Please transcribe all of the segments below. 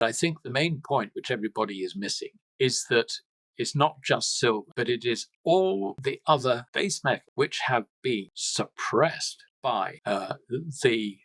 I think the main point which everybody is missing is that it's not just silver, but it is all the other base metals which have been suppressed by the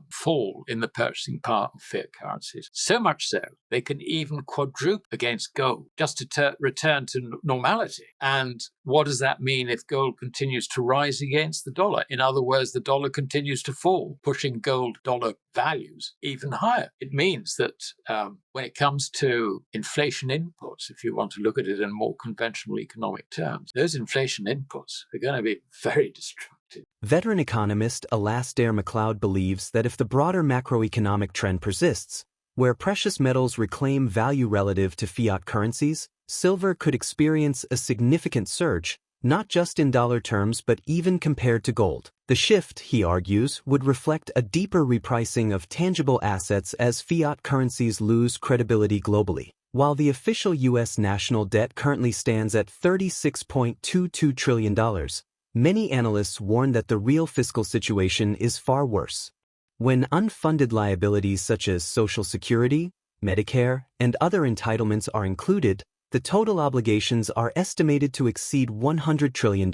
fall in the purchasing power of fiat currencies. So much so, they can even quadruple against gold just to return to normality. And what does that mean if gold continues to rise against the dollar? In other words, the dollar continues to fall, pushing gold-dollar values even higher. It means that when it comes to inflation inputs, if you want to look at it in more conventional economic terms, those inflation inputs are going to be very destructive. Veteran economist Alasdair Macleod believes that if the broader macroeconomic trend persists, where precious metals reclaim value relative to fiat currencies, silver could experience a significant surge, not just in dollar terms but even compared to gold. The shift, he argues, would reflect a deeper repricing of tangible assets as fiat currencies lose credibility globally. While the official U.S. national debt currently stands at $36.22 trillion, many analysts warn that the real fiscal situation is far worse. When unfunded liabilities such as Social Security, Medicare, and other entitlements are included, the total obligations are estimated to exceed $100 trillion.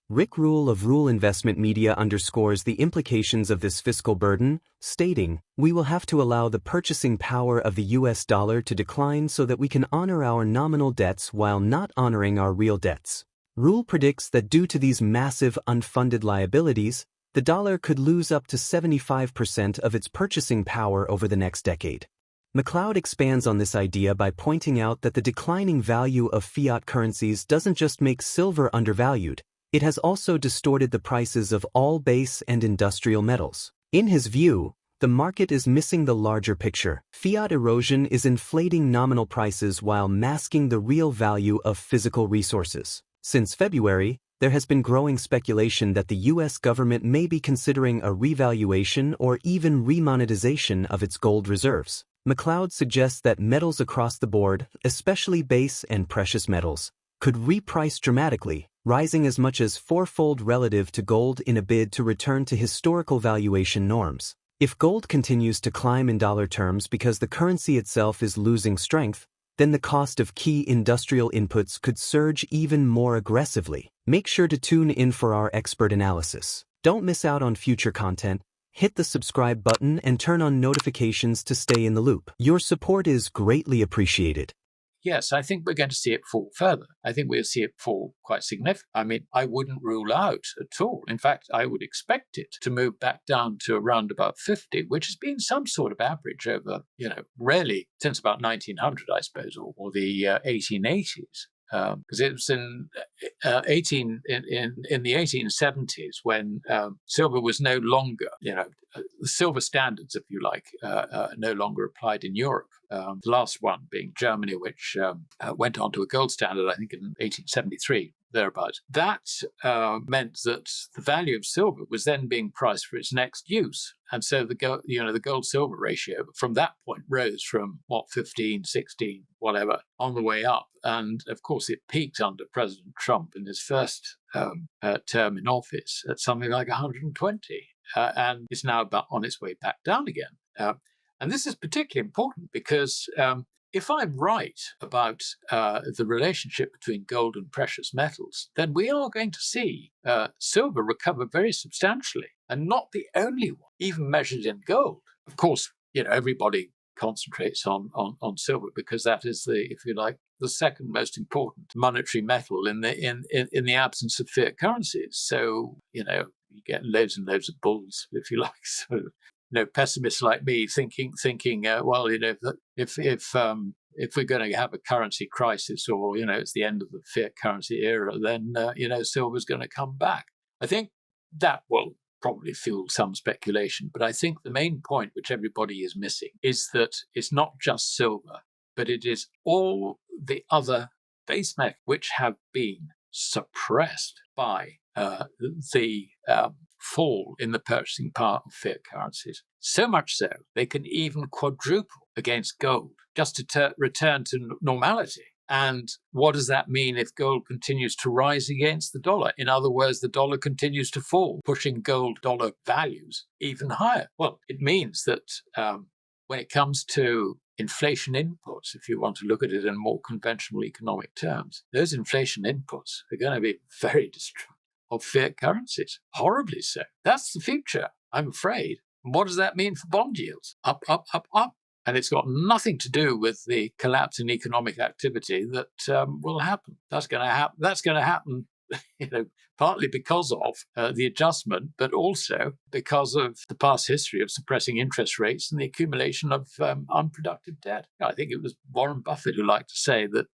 Rick Rule of Rule Investment Media underscores the implications of this fiscal burden, stating, "We will have to allow the purchasing power of the US dollar to decline so that we can honor our nominal debts while not honoring our real debts." Rule predicts that due to these massive unfunded liabilities, the dollar could lose up to 75% of its purchasing power over the next decade. Macleod expands on this idea by pointing out that the declining value of fiat currencies doesn't just make silver undervalued, it has also distorted the prices of all base and industrial metals. In his view, the market is missing the larger picture. Fiat erosion is inflating nominal prices while masking the real value of physical resources. Since February, there has been growing speculation that the U.S. government may be considering a revaluation or even remonetization of its gold reserves. Macleod suggests that metals across the board, especially base and precious metals, could reprice dramatically, rising as much as fourfold relative to gold in a bid to return to historical valuation norms. If gold continues to climb in dollar terms because the currency itself is losing strength, then the cost of key industrial inputs could surge even more aggressively. Make sure to tune in for our expert analysis. Don't miss out on future content. Hit the subscribe button and turn on notifications to stay in the loop. Your support is greatly appreciated. Yes, I think we're going to see it fall further. I think we'll see it fall quite significantly. I mean, I wouldn't rule out at all. In fact, I would expect it to move back down to around about 50, which has been some sort of average over, really since about 1900, I suppose, or the 1880s. Because it was in the 1870s when silver was no longer, the silver standards, if you like, no longer applied in Europe. The last one being Germany, which went on to a gold standard, I think, in 1873. Thereabouts. That meant that the value of silver was then being priced for its next use. And so the gold-silver ratio from that point rose from, 15, 16, whatever, on the way up. And, of course, it peaked under President Trump in his first term in office at something like 120. And it's now on its way back down again. And this is particularly important because if I'm right about the relationship between gold and precious metals, then we are going to see silver recover very substantially, and not the only one, even measured in gold. Of course, everybody concentrates on silver because that is if you like, the second most important monetary metal in the absence of fiat currencies. So, you get loads and loads of bulls, if you like, sort of. Pessimists like me thinking, if we're going to have a currency crisis or, it's the end of the fiat currency era, then, silver's going to come back. I think that will probably fuel some speculation. But I think the main point which everybody is missing is that it's not just silver, but it is all the other base metals which have been suppressed by the fall in the purchasing power of fiat currencies. So much so, they can even quadruple against gold just to return to normality. And what does that mean if gold continues to rise against the dollar? In other words, the dollar continues to fall, pushing gold-dollar values even higher. Well, it means that when it comes to inflation inputs, if you want to look at it in more conventional economic terms, those inflation inputs are going to be very destructive of fiat currencies, horribly so. That's the future, I'm afraid. And what does that mean for bond yields? Up, up, up, up. And it's got nothing to do with the collapse in economic activity that will happen. That's going to happen. That's going to happen, partly because of the adjustment, but also because of the past history of suppressing interest rates and the accumulation of unproductive debt. I think it was Warren Buffett who liked to say that,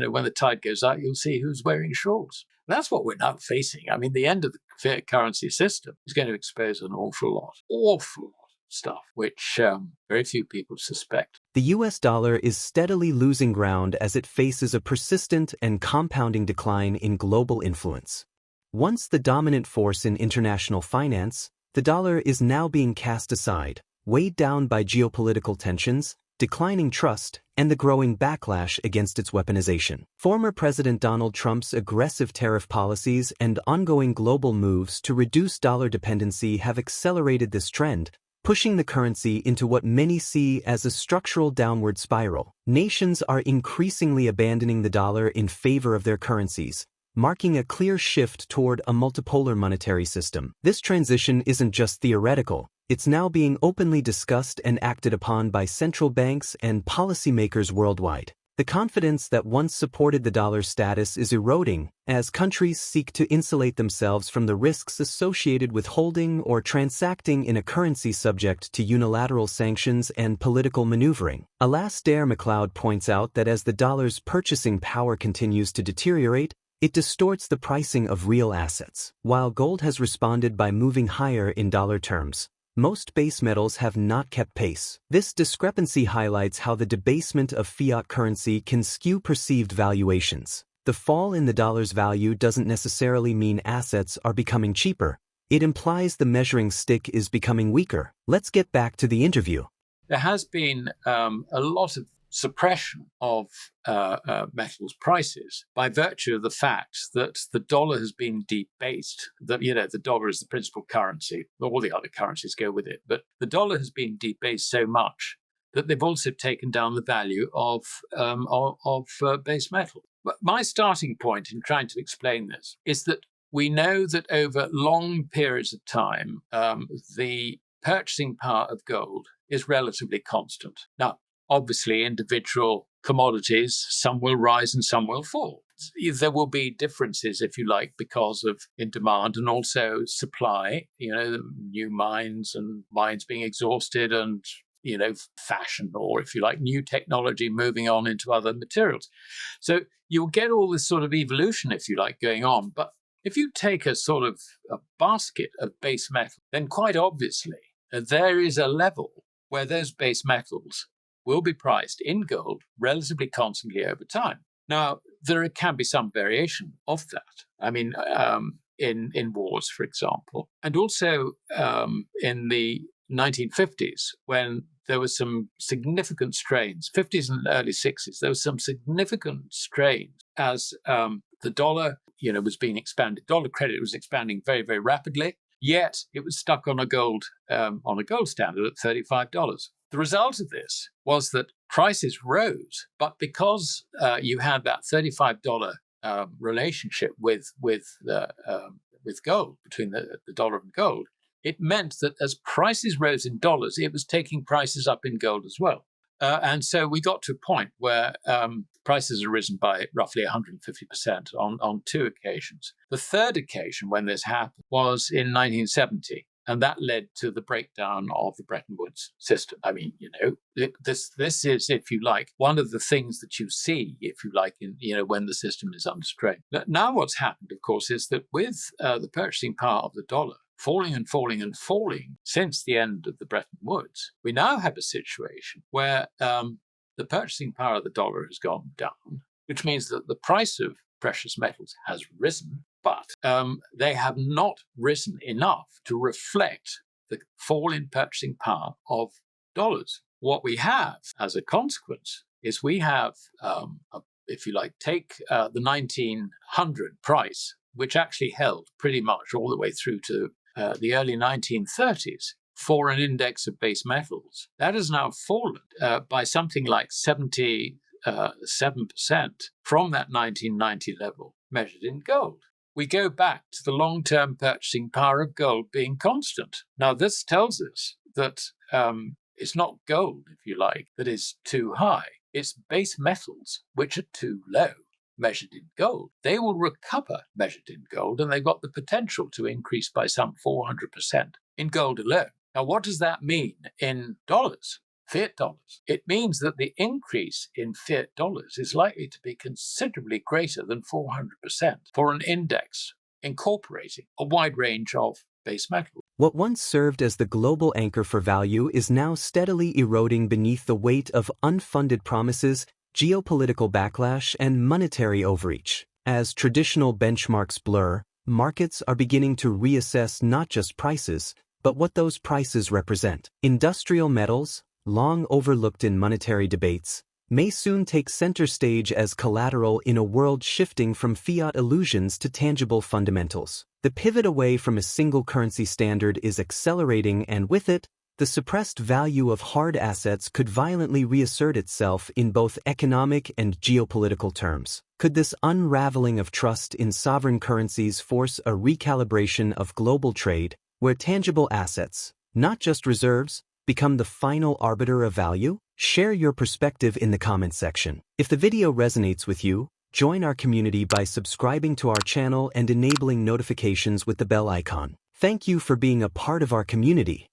when the tide goes out, you'll see who's wearing shorts. That's what we're now facing. I mean, the end of the fiat currency system is going to expose an awful lot stuff, which very few people suspect. The US dollar is steadily losing ground as it faces a persistent and compounding decline in global influence. Once the dominant force in international finance, the dollar is now being cast aside, weighed down by geopolitical tensions, declining trust, and the growing backlash against its weaponization. Former President Donald Trump's aggressive tariff policies and ongoing global moves to reduce dollar dependency have accelerated this trend, pushing the currency into what many see as a structural downward spiral. Nations are increasingly abandoning the dollar in favor of their currencies, marking a clear shift toward a multipolar monetary system. This transition isn't just theoretical. It's now being openly discussed and acted upon by central banks and policymakers worldwide. The confidence that once supported the dollar's status is eroding as countries seek to insulate themselves from the risks associated with holding or transacting in a currency subject to unilateral sanctions and political maneuvering. Alasdair Macleod points out that as the dollar's purchasing power continues to deteriorate, it distorts the pricing of real assets. While gold has responded by moving higher in dollar terms, most base metals have not kept pace. This discrepancy highlights how the debasement of fiat currency can skew perceived valuations. The fall in the dollar's value doesn't necessarily mean assets are becoming cheaper. It implies the measuring stick is becoming weaker. Let's get back to the interview. There has been a lot of suppression of metals prices by virtue of the fact that the dollar has been debased. The dollar is the principal currency. All the other currencies go with it. But the dollar has been debased so much that they've also taken down the value of base metal. But my starting point in trying to explain this is that we know that over long periods of time, the purchasing power of gold is relatively constant. Now, obviously, individual commodities, some will rise and some will fall. There will be differences, if you like, because of in demand and also supply, new mines and mines being exhausted and, fashion, or if you like, new technology moving on into other materials. So you'll get all this sort of evolution, if you like, going on. But if you take a sort of a basket of base metal, then quite obviously there is a level where those base metals will be priced in gold relatively constantly over time. Now, there can be some variation of that. I mean, in wars, for example, and also in the 1950s, when there were some significant strains, 50s and early 60s, there was some significant strains as the dollar, was being expanded. Dollar credit was expanding very, very rapidly, yet it was stuck on a gold standard at $35. The result of this was that prices rose, but because you had that $35 relationship with gold, between the dollar and gold, it meant that as prices rose in dollars, it was taking prices up in gold as well. And so we got to a point where prices had risen by roughly 150% on two occasions. The third occasion when this happened was in 1970. And that led to the breakdown of the Bretton Woods system. I mean, this is, if you like, one of the things that you see, if you like, when the system is under strain. Now what's happened, of course, is that with the purchasing power of the dollar falling and falling and falling since the end of the Bretton Woods, we now have a situation where the purchasing power of the dollar has gone down, which means that the price of precious metals has risen, but they have not risen enough to reflect the fall in purchasing power of dollars. What we have as a consequence is we have, if you like, take the 1900 price, which actually held pretty much all the way through to the early 1930s. for an index of base metals, that has now fallen by something like 77% from that 1990 level measured in gold. We go back to the long-term purchasing power of gold being constant. Now, this tells us that it's not gold, if you like, that is too high. It's base metals, which are too low, measured in gold. They will recover measured in gold, and they've got the potential to increase by some 400% in gold alone. Now, what does that mean in dollars? Fiat dollars. It means that the increase in fiat dollars is likely to be considerably greater than 400% for an index incorporating a wide range of base metals. What once served as the global anchor for value is now steadily eroding beneath the weight of unfunded promises, geopolitical backlash, and monetary overreach. As traditional benchmarks blur, markets are beginning to reassess not just prices, but what those prices represent. Industrial metals, long overlooked in monetary debates, may soon take center stage as collateral in a world shifting from fiat illusions to tangible fundamentals. The pivot away from a single currency standard is accelerating, and with it, the suppressed value of hard assets could violently reassert itself in both economic and geopolitical terms. Could this unraveling of trust in sovereign currencies force a recalibration of global trade, where tangible assets, not just reserves, become the final arbiter of value? Share your perspective in the comments section. If the video resonates with you, join our community by subscribing to our channel and enabling notifications with the bell icon. Thank you for being a part of our community.